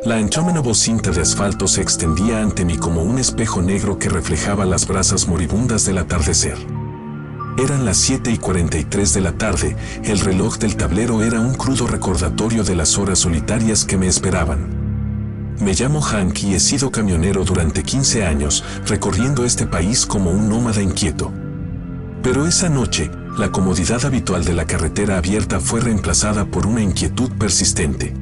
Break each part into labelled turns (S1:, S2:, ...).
S1: La interminable cinta de asfalto se extendía ante mí como un espejo negro que reflejaba las brasas moribundas del atardecer. Eran las 7:43 de la tarde, el reloj del tablero era un crudo recordatorio de las horas solitarias que me esperaban. Me llamo Hank y he sido camionero durante 15 años, recorriendo este país como un nómada inquieto. Pero esa noche, la comodidad habitual de la carretera abierta fue reemplazada por una inquietud persistente.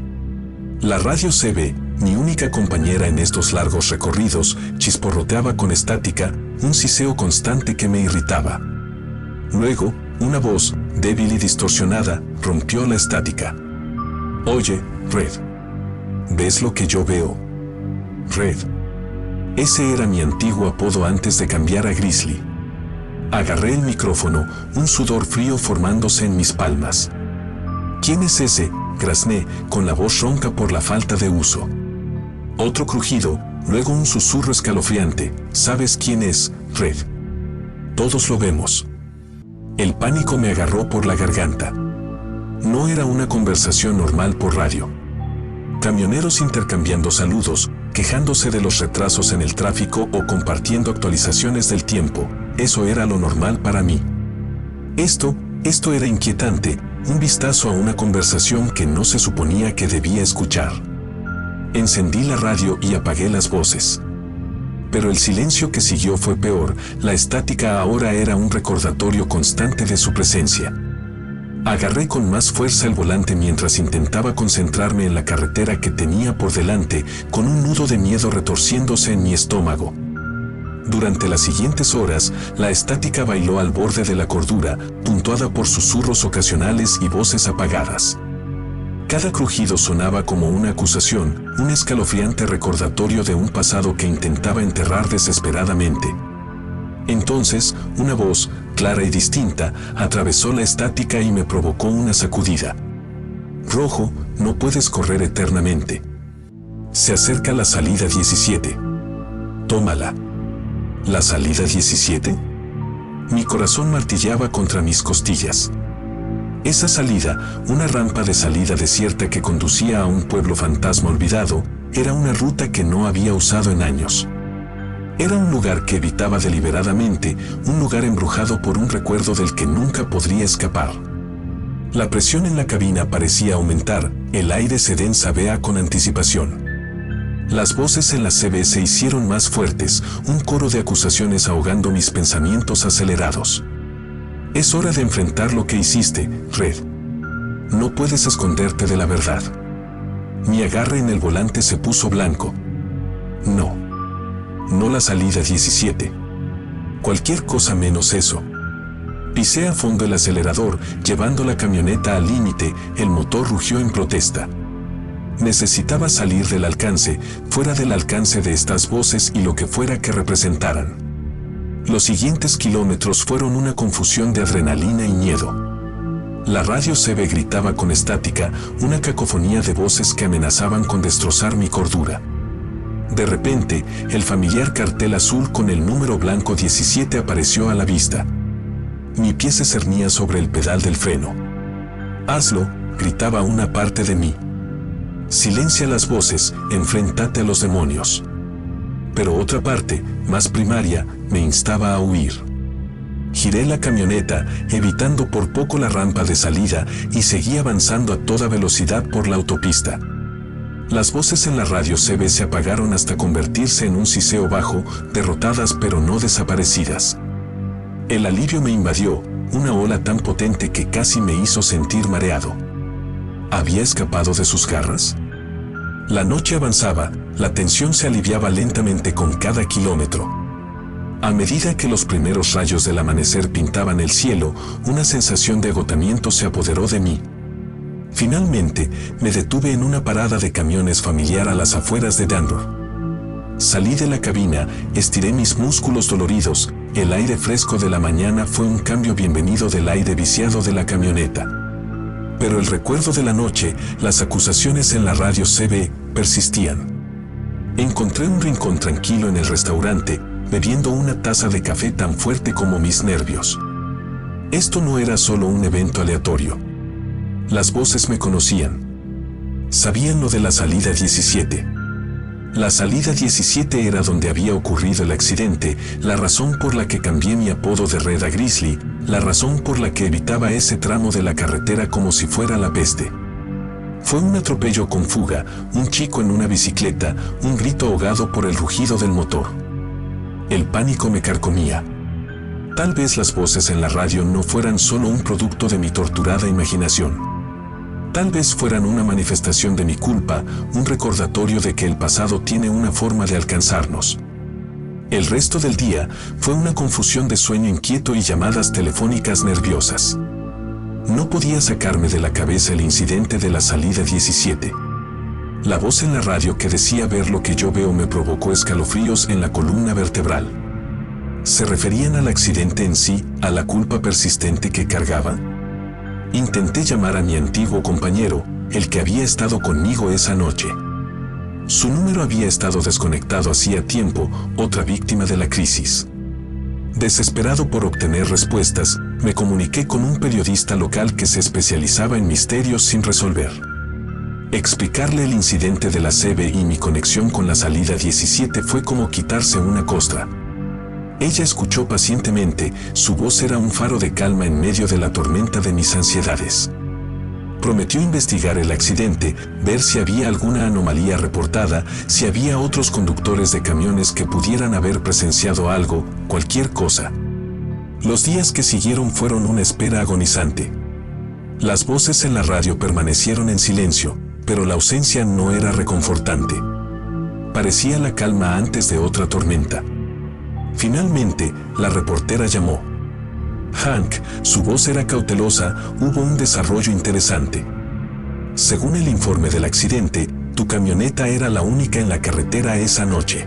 S1: La radio CB, mi única compañera en estos largos recorridos, chisporroteaba con estática, un siseo constante que me irritaba. Luego, una voz, débil y distorsionada, rompió la estática. «Oye, Red. ¿Ves lo que yo veo?» Red. Ese era mi antiguo apodo antes de cambiar a Grizzly. Agarré el micrófono, un sudor frío formándose en mis palmas. «¿Quién es ese?», grazné, con la voz ronca por la falta de uso. Otro crujido, luego un susurro escalofriante. «¿Sabes quién es, Red?» «Todos lo vemos». El pánico me agarró por la garganta. No era una conversación normal por radio. Camioneros intercambiando saludos, quejándose de los retrasos en el tráfico o compartiendo actualizaciones del tiempo, eso era lo normal para mí. Esto era inquietante, un vistazo a una conversación que no se suponía que debía escuchar. Encendí la radio y apagué las voces. Pero el silencio que siguió fue peor, la estática ahora era un recordatorio constante de su presencia. Agarré con más fuerza el volante mientras intentaba concentrarme en la carretera que tenía por delante, con un nudo de miedo retorciéndose en mi estómago. Durante las siguientes horas, la estática bailó al borde de la cordura, puntuada por susurros ocasionales y voces apagadas. Cada crujido sonaba como una acusación, un escalofriante recordatorio de un pasado que intentaba enterrar desesperadamente. Entonces, una voz, clara y distinta, atravesó la estática y me provocó una sacudida. «Rojo, no puedes correr eternamente. Se acerca la salida 17. Tómala». ¿La salida 17? Mi corazón martillaba contra mis costillas. Esa salida, una rampa de salida desierta que conducía a un pueblo fantasma olvidado, era una ruta que no había usado en años. Era un lugar que evitaba deliberadamente, un lugar embrujado por un recuerdo del que nunca podría escapar. La presión en la cabina parecía aumentar, el aire se densabea con anticipación. Las voces en la CB se hicieron más fuertes, un coro de acusaciones ahogando mis pensamientos acelerados. «Es hora de enfrentar lo que hiciste, Red. No puedes esconderte de la verdad». Mi agarre en el volante se puso blanco. No la salida 17. Cualquier cosa menos eso. Pisé a fondo el acelerador, llevando la camioneta al límite, el motor rugió en protesta. Necesitaba salir del alcance, fuera del alcance de estas voces y lo que fuera que representaran. Los siguientes kilómetros fueron una confusión de adrenalina y miedo. La radio CB gritaba con estática, una cacofonía de voces que amenazaban con destrozar mi cordura. De repente, el familiar cartel azul con el número blanco 17 apareció a la vista. Mi pie se cernía sobre el pedal del freno. «Hazlo», gritaba una parte de mí. «Silencia las voces, enfréntate a los demonios». Pero otra parte, más primaria, me instaba a huir. Giré la camioneta, evitando por poco la rampa de salida, y seguí avanzando a toda velocidad por la autopista. Las voces en la radio CB se apagaron hasta convertirse en un siseo bajo, derrotadas pero no desaparecidas. El alivio me invadió, una ola tan potente que casi me hizo sentir mareado. ¿Había escapado de sus garras? La noche avanzaba, la tensión se aliviaba lentamente con cada kilómetro. A medida que los primeros rayos del amanecer pintaban el cielo, una sensación de agotamiento se apoderó de mí. Finalmente, me detuve en una parada de camiones familiar a las afueras de Denver. Salí de la cabina, estiré mis músculos doloridos, el aire fresco de la mañana fue un cambio bienvenido del aire viciado de la camioneta. Pero el recuerdo de la noche, las acusaciones en la radio CB, persistían. Encontré un rincón tranquilo en el restaurante, bebiendo una taza de café tan fuerte como mis nervios. Esto no era solo un evento aleatorio. Las voces me conocían. Sabían lo de la salida 17. La salida 17 era donde había ocurrido el accidente, la razón por la que cambié mi apodo de Red a Grizzly, la razón por la que evitaba ese tramo de la carretera como si fuera la peste. Fue un atropello con fuga, un chico en una bicicleta, un grito ahogado por el rugido del motor. El pánico me carcomía. Tal vez las voces en la radio no fueran solo un producto de mi torturada imaginación. Tal vez fueran una manifestación de mi culpa, un recordatorio de que el pasado tiene una forma de alcanzarnos. El resto del día fue una confusión de sueño inquieto y llamadas telefónicas nerviosas. No podía sacarme de la cabeza el incidente de la salida 17. La voz en la radio que decía ver lo que yo veo me provocó escalofríos en la columna vertebral. ¿Se referían al accidente en sí, a la culpa persistente que cargaba? Intenté llamar a mi antiguo compañero, el que había estado conmigo esa noche. Su número había estado desconectado hacía tiempo, otra víctima de la crisis. Desesperado por obtener respuestas, me comuniqué con un periodista local que se especializaba en misterios sin resolver. Explicarle el incidente de la CB y mi conexión con la salida 17 fue como quitarse una costra. Ella escuchó pacientemente, su voz era un faro de calma en medio de la tormenta de mis ansiedades. Prometió investigar el accidente, ver si había alguna anomalía reportada, si había otros conductores de camiones que pudieran haber presenciado algo, cualquier cosa. Los días que siguieron fueron una espera agonizante. Las voces en la radio permanecieron en silencio, pero la ausencia no era reconfortante. Parecía la calma antes de otra tormenta. Finalmente, la reportera llamó. Hank, su voz era cautelosa, hubo un desarrollo interesante. Según el informe del accidente, tu camioneta era la única en la carretera esa noche.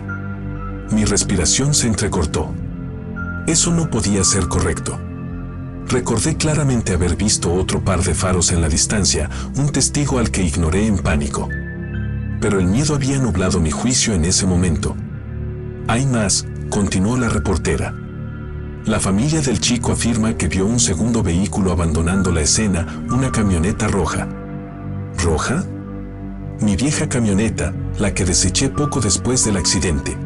S1: Mi respiración se entrecortó. Eso no podía ser correcto. Recordé claramente haber visto otro par de faros en la distancia, un testigo al que ignoré en pánico. Pero el miedo había nublado mi juicio en ese momento. Hay más, continuó la reportera. La familia del chico afirma que vio un segundo vehículo abandonando la escena, una camioneta roja. ¿Roja? Mi vieja camioneta, la que deseché poco después del accidente.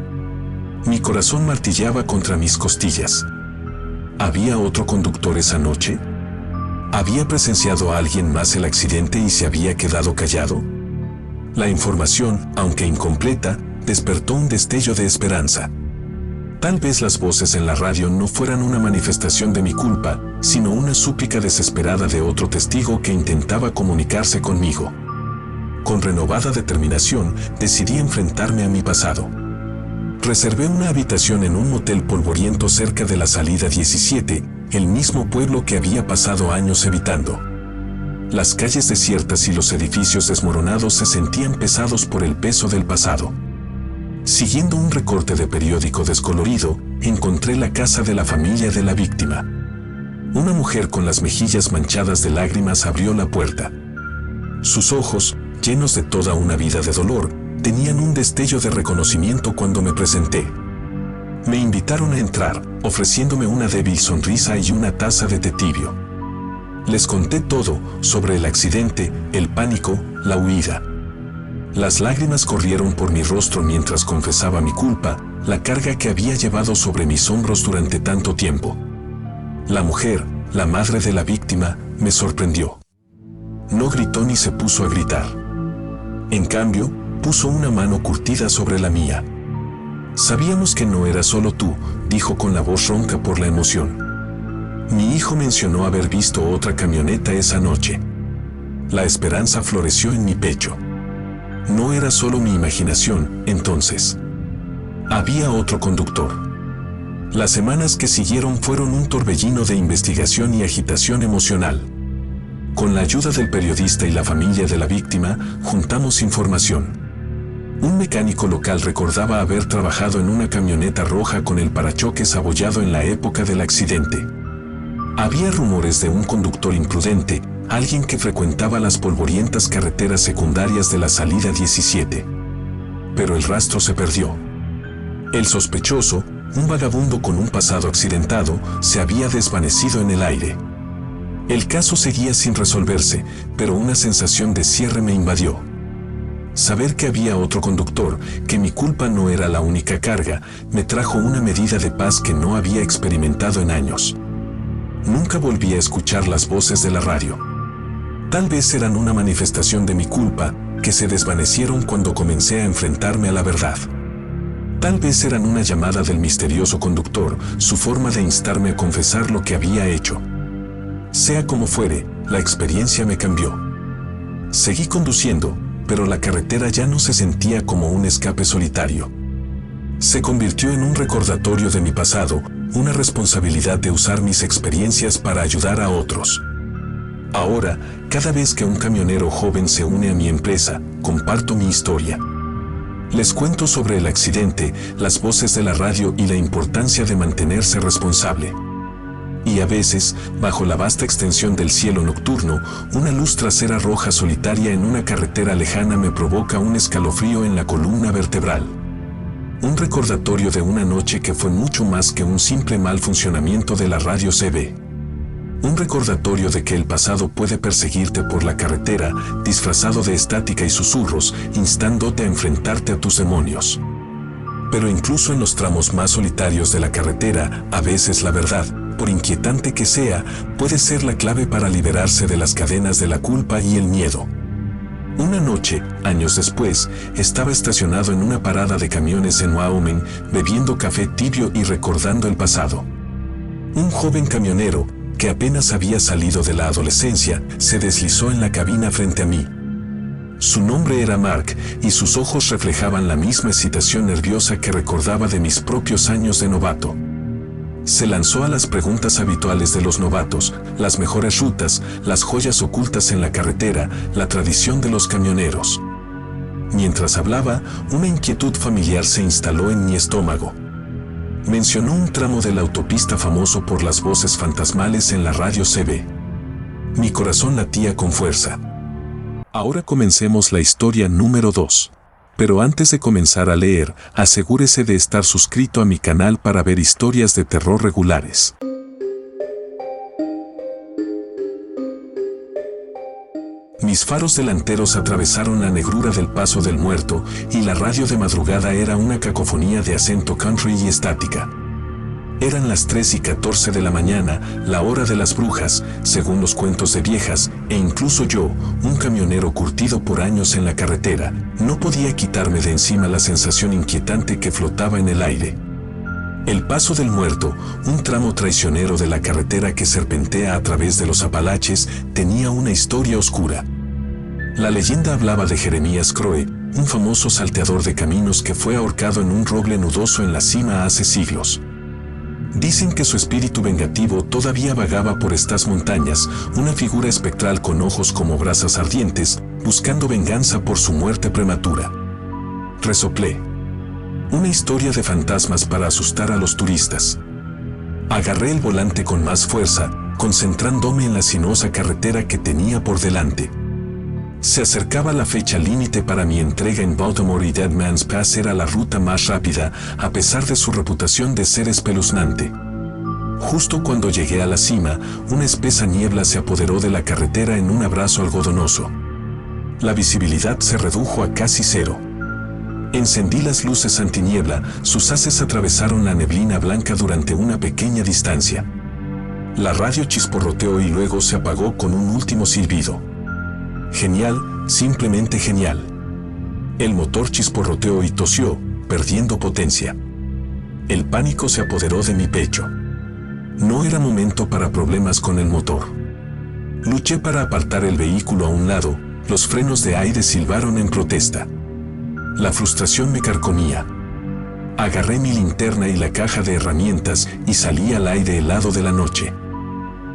S1: Mi corazón martillaba contra mis costillas. ¿Había otro conductor esa noche? ¿Había presenciado a alguien más el accidente y se había quedado callado? La información, aunque incompleta, despertó un destello de esperanza. Tal vez las voces en la radio no fueran una manifestación de mi culpa, sino una súplica desesperada de otro testigo que intentaba comunicarse conmigo. Con renovada determinación, decidí enfrentarme a mi pasado. Reservé una habitación en un motel polvoriento cerca de la salida 17, el mismo pueblo que había pasado años evitando. Las calles desiertas y los edificios desmoronados se sentían pesados por el peso del pasado. Siguiendo un recorte de periódico descolorido, encontré la casa de la familia de la víctima. Una mujer con las mejillas manchadas de lágrimas abrió la puerta. Sus ojos, llenos de toda una vida de dolor, tenían un destello de reconocimiento cuando me presenté. Me invitaron a entrar, ofreciéndome una débil sonrisa y una taza de té tibio. Les conté todo, sobre el accidente, el pánico, la huida. Las lágrimas corrieron por mi rostro mientras confesaba mi culpa, la carga que había llevado sobre mis hombros durante tanto tiempo. La mujer, la madre de la víctima, me sorprendió. No gritó ni se puso a gritar. En cambio, puso una mano curtida sobre la mía. Sabíamos que no era solo tú, dijo con la voz ronca por la emoción. Mi hijo mencionó haber visto otra camioneta esa noche. La esperanza floreció en mi pecho. No era solo mi imaginación, entonces. Había otro conductor. Las semanas que siguieron fueron un torbellino de investigación y agitación emocional. Con la ayuda del periodista y la familia de la víctima, juntamos información. Un mecánico local recordaba haber trabajado en una camioneta roja con el parachoques abollado en la época del accidente. Había rumores de un conductor imprudente, alguien que frecuentaba las polvorientas carreteras secundarias de la salida 17. Pero el rastro se perdió. El sospechoso, un vagabundo con un pasado accidentado, se había desvanecido en el aire. El caso seguía sin resolverse, pero una sensación de cierre me invadió. Saber que había otro conductor, que mi culpa no era la única carga, me trajo una medida de paz que no había experimentado en años. Nunca volví a escuchar las voces de la radio. Tal vez eran una manifestación de mi culpa, que se desvanecieron cuando comencé a enfrentarme a la verdad. Tal vez eran una llamada del misterioso conductor, su forma de instarme a confesar lo que había hecho. Sea como fuere, la experiencia me cambió. Seguí conduciendo, pero la carretera ya no se sentía como un escape solitario. Se convirtió en un recordatorio de mi pasado, una responsabilidad de usar mis experiencias para ayudar a otros. Ahora, cada vez que un camionero joven se une a mi empresa, comparto mi historia. Les cuento sobre el accidente, las voces de la radio y la importancia de mantenerse responsable. Y a veces, bajo la vasta extensión del cielo nocturno, una luz trasera roja solitaria en una carretera lejana me provoca un escalofrío en la columna vertebral. Un recordatorio de una noche que fue mucho más que un simple mal funcionamiento de la radio CB. Un recordatorio de que el pasado puede perseguirte por la carretera, disfrazado de estática y susurros, instándote a enfrentarte a tus demonios. Pero incluso en los tramos más solitarios de la carretera, a veces la verdad, por inquietante que sea, puede ser la clave para liberarse de las cadenas de la culpa y el miedo. Una noche, años después, estaba estacionado en una parada de camiones en Wyoming, bebiendo café tibio y recordando el pasado. Un joven camionero, que apenas había salido de la adolescencia, se deslizó en la cabina frente a mí. Su nombre era Mark, y sus ojos reflejaban la misma excitación nerviosa que recordaba de mis propios años de novato. Se lanzó a las preguntas habituales de los novatos, las mejores rutas, las joyas ocultas en la carretera, la tradición de los camioneros. Mientras hablaba, una inquietud familiar se instaló en mi estómago. Mencionó un tramo de la autopista famoso por las voces fantasmales en la radio CB. Mi corazón latía con fuerza. Ahora comencemos la historia número 2. Pero antes de comenzar a leer, asegúrese de estar suscrito a mi canal para ver historias de terror regulares. Mis faros delanteros atravesaron la negrura del Paso del Muerto, y la radio de madrugada era una cacofonía de acento country y estática. Eran las 3:14 de la mañana, la hora de las brujas, según los cuentos de viejas, e incluso yo, un camionero curtido por años en la carretera, no podía quitarme de encima la sensación inquietante que flotaba en el aire. El Paso del Muerto, un tramo traicionero de la carretera que serpentea a través de los Apalaches, tenía una historia oscura. La leyenda hablaba de Jeremías Crowe, un famoso salteador de caminos que fue ahorcado en un roble nudoso en la cima hace siglos. Dicen que su espíritu vengativo todavía vagaba por estas montañas, una figura espectral con ojos como brasas ardientes, buscando venganza por su muerte prematura. Resoplé. Una historia de fantasmas para asustar a los turistas. Agarré el volante con más fuerza, concentrándome en la sinuosa carretera que tenía por delante. Se acercaba la fecha límite para mi entrega en Baltimore y Dead Man's Pass era la ruta más rápida, a pesar de su reputación de ser espeluznante. Justo cuando llegué a la cima, una espesa niebla se apoderó de la carretera en un abrazo algodonoso. La visibilidad se redujo a casi cero. Encendí las luces antiniebla, sus haces atravesaron la neblina blanca durante una pequeña distancia. La radio chisporroteó y luego se apagó con un último silbido. Genial, simplemente genial. El motor chisporroteó y tosió, perdiendo potencia. El pánico se apoderó de mi pecho. No era momento para problemas con el motor. Luché para apartar el vehículo a un lado, los frenos de aire silbaron en protesta. La frustración me carcomía. Agarré mi linterna y la caja de herramientas y salí al aire helado de la noche.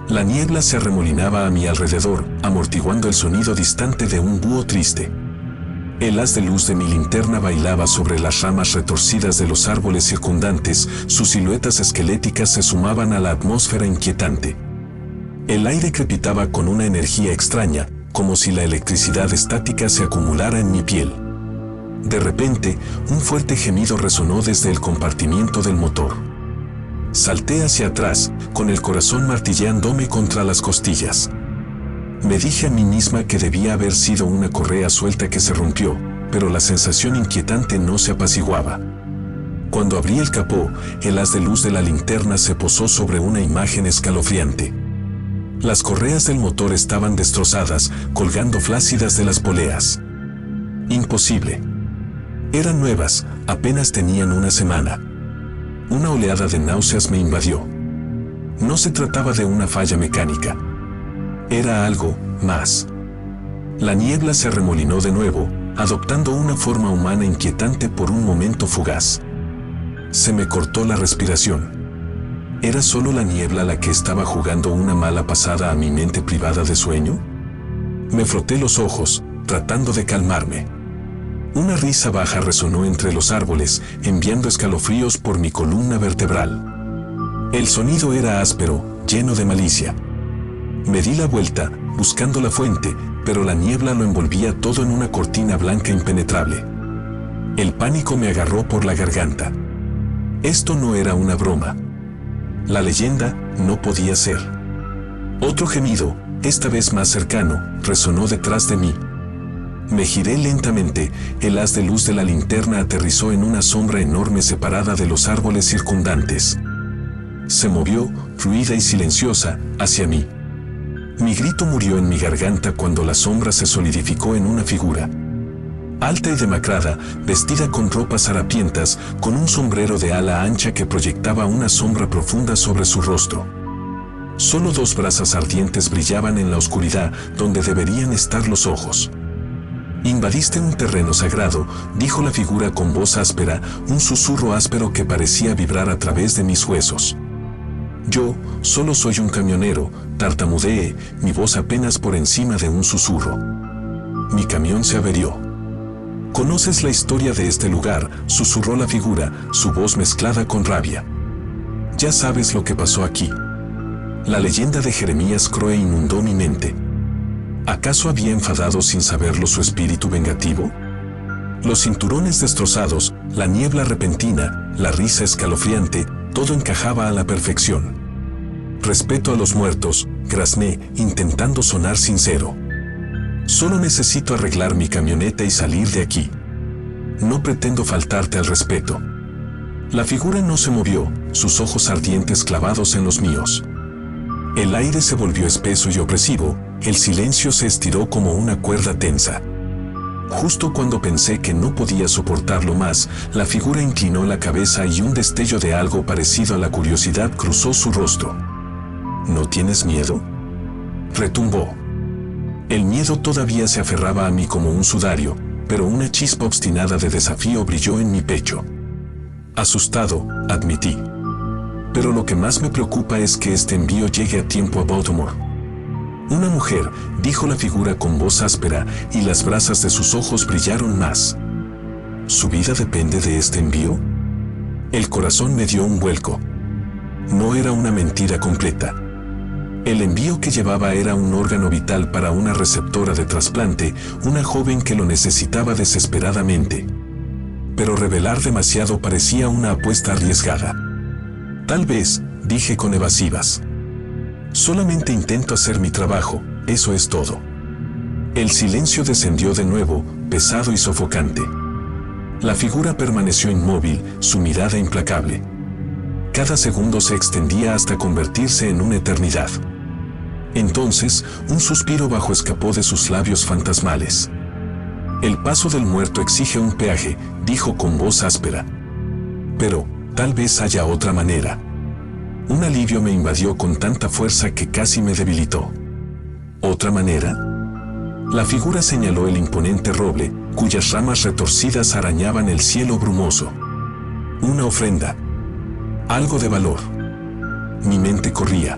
S1: La niebla se arremolinaba a mi alrededor, amortiguando el sonido distante de un búho triste. El haz de luz de mi linterna bailaba sobre las ramas retorcidas de los árboles circundantes, sus siluetas esqueléticas se sumaban a la atmósfera inquietante. El aire crepitaba con una energía extraña, como si la electricidad estática se acumulara en mi piel. De repente, un fuerte gemido resonó desde el compartimiento del motor. Salté hacia atrás, con el corazón martilleándome contra las costillas. Me dije a mí misma que debía haber sido una correa suelta que se rompió, pero la sensación inquietante no se apaciguaba. Cuando abrí el capó, el haz de luz de la linterna se posó sobre una imagen escalofriante. Las correas del motor estaban destrozadas, colgando flácidas de las poleas. Imposible. Eran nuevas, apenas tenían una semana. Una oleada de náuseas me invadió. No se trataba de una falla mecánica. Era algo más. La niebla se arremolinó de nuevo, adoptando una forma humana inquietante por un momento fugaz. Se me cortó la respiración. ¿Era solo la niebla la que estaba jugando una mala pasada a mi mente privada de sueño? Me froté los ojos, tratando de calmarme. Una risa baja resonó entre los árboles, enviando escalofríos por mi columna vertebral. El sonido era áspero, lleno de malicia. Me di la vuelta, buscando la fuente, pero la niebla lo envolvía todo en una cortina blanca impenetrable. El pánico me agarró por la garganta. Esto no era una broma. La leyenda no podía ser. Otro gemido, esta vez más cercano, resonó detrás de mí. Me giré lentamente, el haz de luz de la linterna aterrizó en una sombra enorme separada de los árboles circundantes. Se movió, fluida y silenciosa, hacia mí. Mi grito murió en mi garganta cuando la sombra se solidificó en una figura. Alta y demacrada, vestida con ropas harapientas, con un sombrero de ala ancha que proyectaba una sombra profunda sobre su rostro. Solo dos brasas ardientes brillaban en la oscuridad donde deberían estar los ojos. «Invadiste un terreno sagrado», dijo la figura con voz áspera, un susurro áspero que parecía vibrar a través de mis huesos. «Yo, solo soy un camionero», tartamudeé, mi voz apenas por encima de un susurro. «Mi camión se averió». «¿Conoces la historia de este lugar?», susurró la figura, su voz mezclada con rabia. «Ya sabes lo que pasó aquí». La leyenda de Jeremías Crowe inundó mi mente. ¿Acaso había enfadado sin saberlo su espíritu vengativo? Los cinturones destrozados, la niebla repentina, la risa escalofriante, todo encajaba a la perfección. «Respeto a los muertos», grazné, intentando sonar sincero. «Solo necesito arreglar mi camioneta y salir de aquí. No pretendo faltarte al respeto». La figura no se movió, sus ojos ardientes clavados en los míos. El aire se volvió espeso y opresivo, el silencio se estiró como una cuerda tensa. Justo cuando pensé que no podía soportarlo más, la figura inclinó la cabeza y un destello de algo parecido a la curiosidad cruzó su rostro. «¿No tienes miedo?», retumbó. El miedo todavía se aferraba a mí como un sudario, pero una chispa obstinada de desafío brilló en mi pecho. «Asustado», admití. «Pero lo que más me preocupa es que este envío llegue a tiempo a Baltimore». «Una mujer», dijo la figura con voz áspera, y las brasas de sus ojos brillaron más. «¿Su vida depende de este envío?». El corazón me dio un vuelco. No era una mentira completa. El envío que llevaba era un órgano vital para una receptora de trasplante, una joven que lo necesitaba desesperadamente. Pero revelar demasiado parecía una apuesta arriesgada. «Tal vez», dije con evasivas. «Solamente intento hacer mi trabajo, eso es todo». El silencio descendió de nuevo, pesado y sofocante. La figura permaneció inmóvil, su mirada implacable. Cada segundo se extendía hasta convertirse en una eternidad. Entonces, un suspiro bajo escapó de sus labios fantasmales. «El paso del muerto exige un peaje», dijo con voz áspera. «Pero, tal vez haya otra manera». Un alivio me invadió con tanta fuerza que casi me debilitó. ¿Otra manera? La figura señaló el imponente roble, cuyas ramas retorcidas arañaban el cielo brumoso. Una ofrenda. Algo de valor. Mi mente corría.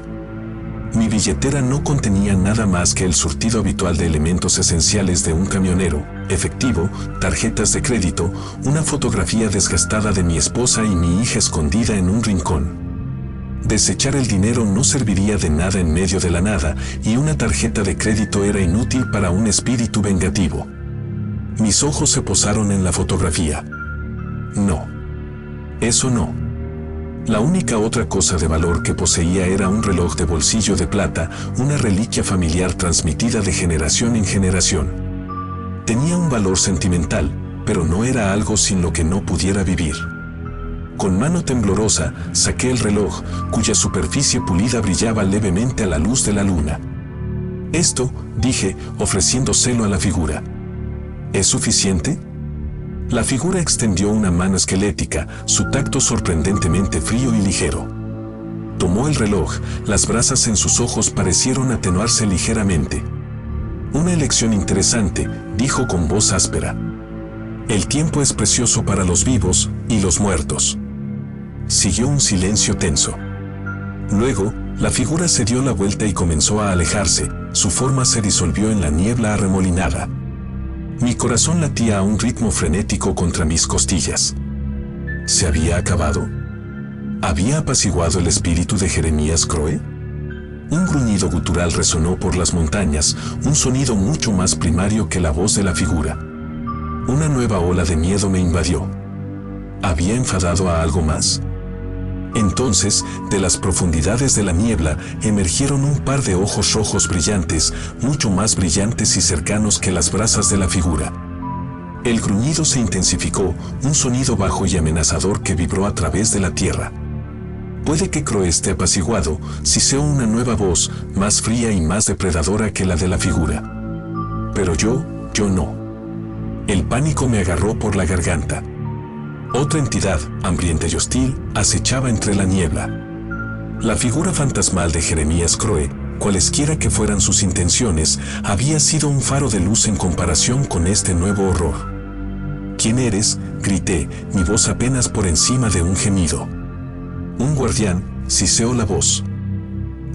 S1: Mi billetera no contenía nada más que el surtido habitual de elementos esenciales de un camionero: efectivo, tarjetas de crédito, una fotografía desgastada de mi esposa y mi hija escondida en un rincón. Desechar el dinero no serviría de nada en medio de la nada, y una tarjeta de crédito era inútil para un espíritu vengativo. Mis ojos se posaron en la fotografía. No. Eso no. La única otra cosa de valor que poseía era un reloj de bolsillo de plata, una reliquia familiar transmitida de generación en generación. Tenía un valor sentimental, pero no era algo sin lo que no pudiera vivir. Con mano temblorosa, saqué el reloj, cuya superficie pulida brillaba levemente a la luz de la luna. «Esto», dije, ofreciéndoselo a la figura. «¿Es suficiente?». La figura extendió una mano esquelética, su tacto sorprendentemente frío y ligero. Tomó el reloj, las brasas en sus ojos parecieron atenuarse ligeramente. «Una elección interesante», dijo con voz áspera. «El tiempo es precioso para los vivos y los muertos». Siguió un silencio tenso. Luego, la figura se dio la vuelta y comenzó a alejarse, su forma se disolvió en la niebla arremolinada. Mi corazón latía a un ritmo frenético contra mis costillas. ¿Se había acabado? ¿Había apaciguado el espíritu de Jeremías Croe? Un gruñido gutural resonó por las montañas, un sonido mucho más primario que la voz de la figura. Una nueva ola de miedo me invadió. ¿Había enfadado a algo más? Entonces, de las profundidades de la niebla, emergieron un par de ojos rojos brillantes, mucho más brillantes y cercanos que las brasas de la figura. El gruñido se intensificó, un sonido bajo y amenazador que vibró a través de la tierra. Puede que Croe esté apaciguado, si sea una nueva voz, más fría y más depredadora que la de la figura. Pero yo no. El pánico me agarró por la garganta. Otra entidad, hambrienta y hostil, acechaba entre la niebla. La figura fantasmal de Jeremías Croe, cualesquiera que fueran sus intenciones, había sido un faro de luz en comparación con este nuevo horror. «¿Quién eres?», grité, mi voz apenas por encima de un gemido. «Un guardián», siseó la voz.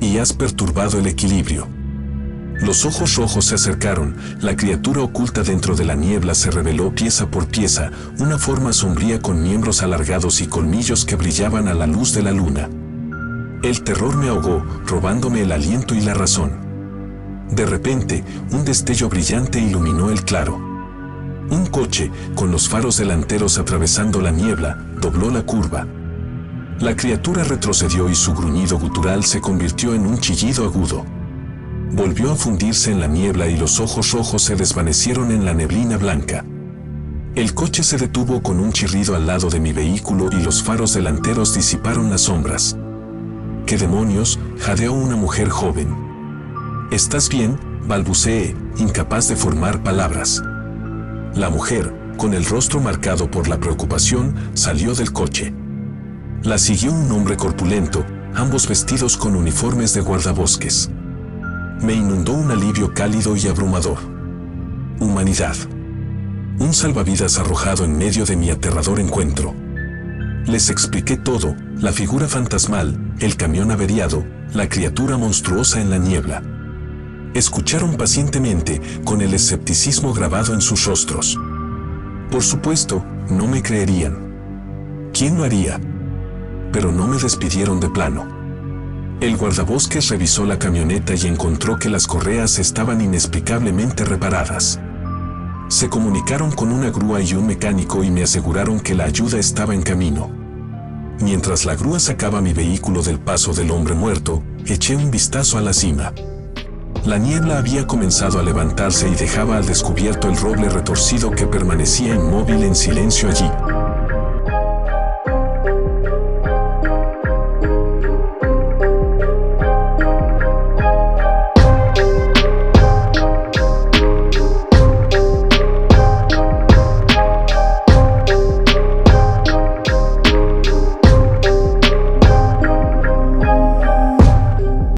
S1: «Y has perturbado el equilibrio». Los ojos rojos se acercaron, la criatura oculta dentro de la niebla se reveló pieza por pieza, una forma sombría con miembros alargados y colmillos que brillaban a la luz de la luna. El terror me ahogó, robándome el aliento y la razón. De repente, un destello brillante iluminó el claro. Un coche, con los faros delanteros atravesando la niebla, dobló la curva. La criatura retrocedió y su gruñido gutural se convirtió en un chillido agudo. Volvió a fundirse en la niebla y los ojos rojos se desvanecieron en la neblina blanca. El coche se detuvo con un chirrido al lado de mi vehículo y los faros delanteros disiparon las sombras. «¿Qué demonios?», jadeó una mujer joven. «¿Estás bien?», balbuceé, incapaz de formar palabras. La mujer, con el rostro marcado por la preocupación, salió del coche. La siguió un hombre corpulento, ambos vestidos con uniformes de guardabosques. Me inundó un alivio cálido y abrumador. Humanidad. Un salvavidas arrojado en medio de mi aterrador encuentro. Les expliqué todo, la figura fantasmal, el camión averiado, la criatura monstruosa en la niebla. Escucharon pacientemente, con el escepticismo grabado en sus rostros. Por supuesto, no me creerían. ¿Quién lo haría? Pero no me despidieron de plano. El guardabosques revisó la camioneta y encontró que las correas estaban inexplicablemente reparadas. Se comunicaron con una grúa y un mecánico y me aseguraron que la ayuda estaba en camino. Mientras la grúa sacaba mi vehículo del paso del hombre muerto, eché un vistazo a la cima. La niebla había comenzado a levantarse y dejaba al descubierto el roble retorcido que permanecía inmóvil en silencio allí.